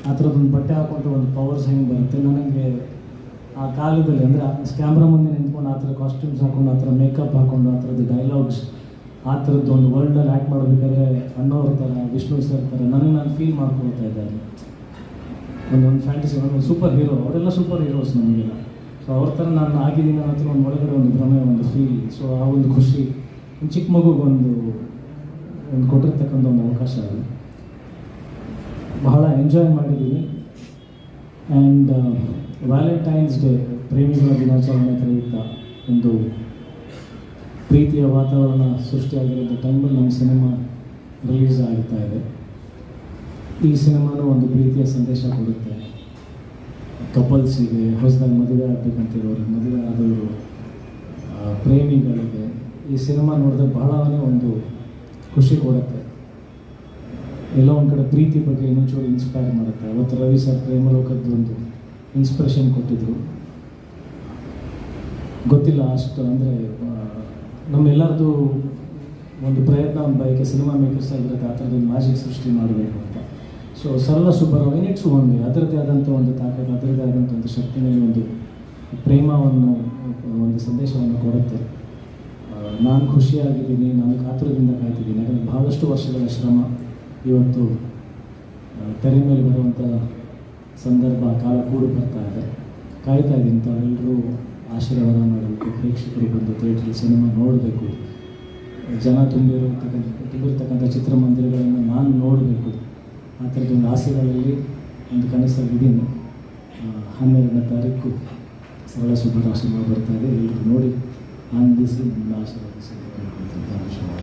ಆ ಥರದ್ದೊಂದು ಬಟ್ಟೆ ಹಾಕ್ಕೊಂಡು ಒಂದು ಪವರ್ಸ್ ಹೆಂಗೆ ಬರುತ್ತೆ ನನಗೆ ಆ ಕಾಲದಲ್ಲಿ ಅಂದರೆ ಕ್ಯಾಮ್ರಾ ಮುಂದೆ ನಿಂತ್ಕೊಂಡು ಆ ಥರ ಕಾಸ್ಟ್ಯೂಮ್ಸ್ ಹಾಕ್ಕೊಂಡು ಆ ಥರ ಮೇಕಪ್ ಹಾಕ್ಕೊಂಡು ಆ ಥರದ್ದು ಡೈಲಾಗ್ಸ್ ಆ ಥರದ್ದು ಒಂದು ವರ್ಲ್ಡಲ್ಲಿ ಆ್ಯಕ್ಟ್ ಮಾಡಬೇಕಾದ್ರೆ ಅಣ್ಣವ್ರ ಥರ ವಿಷ್ಣು ಸರ್ ಥರ ನನಗೆ ನಾನು ಫೀಲ್ ಮಾಡ್ಕೊಳ್ತಾ ಇದ್ದಾರೆ. ಒಂದೊಂದು ಫ್ಯಾಂಟಸಿ ಒಂದು ಸೂಪರ್ ಹೀರೋ, ಅವರೆಲ್ಲ ಸೂಪರ್ ಹೀರೋಸ್ ನಮಗೆಲ್ಲ. ಸೊ ಅವ್ರ ಥರ ನಾನು ಆಗಿದ್ದೀನಿ ಅನ್ನೋ ಒಂದು ಒಳಗಡೆ ಒಂದು ಭ್ರಮೆ, ಒಂದು ಫೀಲ್. ಸೊ ಆ ಒಂದು ಖುಷಿ ಒಂದು ಚಿಕ್ಕ ಮಗುಗೊಂದು ಕೊಟ್ಟಿರ್ತಕ್ಕಂಥ ಒಂದು ಅವಕಾಶ ಅದು. ಬಹಳ ಎಂಜಾಯ್ ಮಾಡಿದ್ದೀನಿ. ಆ್ಯಂಡ್ ವ್ಯಾಲೆಂಟೈನ್ಸ್ ಡೇ, ಪ್ರೇಮಿಗಳ ದಿನಾಚರಣೆ ಪ್ರಯುಕ್ತ ಒಂದು ಪ್ರೀತಿಯ ವಾತಾವರಣ ಸೃಷ್ಟಿಯಾಗಿರೋದು ಟೈಮಲ್ಲಿ ನಮ್ಮ ಸಿನಿಮಾ ರಿಲೀಸ್ ಆಗ್ತಾ ಇದೆ. ಈ ಸಿನಿಮಾನೂ ಒಂದು ಪ್ರೀತಿಯ ಸಂದೇಶ ಕೊಡುತ್ತೆ ಕಪಲ್ಸಿಗೆ, ಹೊಸದಾಗಿ ಮದುವೆ ಆಗಬೇಕಂತಿರೋರು, ಮದುವೆ ಆದವರು, ಪ್ರೇಮಿಗಳಿಗೆ. ಈ ಸಿನಿಮಾ ನೋಡಿದ್ರೆ ಬಹಳನೇ ಒಂದು ಖುಷಿ ಕೊಡುತ್ತೆ. ಎಲ್ಲೋ ಒಂದು ಕಡೆ ಪ್ರೀತಿ ಬಗ್ಗೆ ಇನ್ನೊಂಚೂರು ಇನ್ಸ್ಪೈರ್ ಮಾಡುತ್ತೆ. ಅವತ್ತು ರವಿ ಸರ್ ಪ್ರೇಮಲೋಕದ್ದು ಒಂದು ಇನ್ಸ್ಪಿರೇಷನ್ ಕೊಟ್ಟಿದ್ದರು. ಗೊತ್ತಿಲ್ಲ ಅಷ್ಟು ಅಂದರೆ ನಮ್ಮೆಲ್ಲರದು ಒಂದು ಪ್ರಯತ್ನ, ಒಂದು ಬಯಕೆ ಸಿನಿಮಾ ಮೇಕರ್ಸ್ ಆಗಿರುತ್ತೆ ಆ ಥರದ್ದು ಮ್ಯಾಜಿಕ್ ಸೃಷ್ಟಿ ಮಾಡಬೇಕು ಅಂತ. ಸೊ ಸರಳ ಸುಬ್ಬರಾವ್ ಇಟ್ಸ್ ಒಂದು ಅದರದ್ದೇ ಆದಂಥ ಒಂದು ತಾಕತ್ತು, ಅದರದ್ದೇ ಆದಂಥ ಒಂದು ಶಕ್ತಿನಲ್ಲಿ ಒಂದು ಪ್ರೇಮವನ್ನು, ಒಂದು ಸಂದೇಶವನ್ನು ಕೊಡುತ್ತೆ. ನಾನು ಖುಷಿಯಾಗಿದ್ದೀನಿ, ನಾನು ಕಾತುರದಿಂದ ಕಾಯ್ತಿದ್ದೀನಿ. ಯಾಕಂದರೆ ಬಹಳಷ್ಟು ವರ್ಷಗಳ ಶ್ರಮ ಇವತ್ತು ತೆರೆ ಮೇಲೆ ಬರುವಂಥ ಸಂದರ್ಭ, ಕಾಲ ಕೂಡಿ ಬರ್ತಾ ಇದೆ. ಕಾಯ್ತಾ ಇದ್ದೀನಿ ತಾವೆಲ್ಲರೂ ಆಶೀರ್ವಾದ ಮಾಡಬೇಕು, ಪ್ರೇಕ್ಷಕರು ಬಂದು ಥಿಯೇಟ್ರಲ್ಲಿ ಸಿನಿಮಾ ನೋಡಬೇಕು, ಜನ ತುಂಬಿರ್ತಕ್ಕಂಥ ಚಿತ್ರಮಂದಿರಗಳನ್ನು ನಾನು ನೋಡಬೇಕು. ಆ ಥರದ್ದೊಂದು ಆಸೆಗಳಲ್ಲಿ ಒಂದು ಕನಸಾಗಿದ್ದೀನಿ. 12ನೇ ತಾರೀಕು ಸರಳ ಸುಬ್ಬರಾವ್ ಸಿನಿಮಾ ಬರ್ತಾ ಇದೆ. ಎಲ್ಲರೂ ನೋಡಿ ಆನಂದಿಸಿ ನನ್ನ ಆಶೀರ್ವಾದಿಸಿ.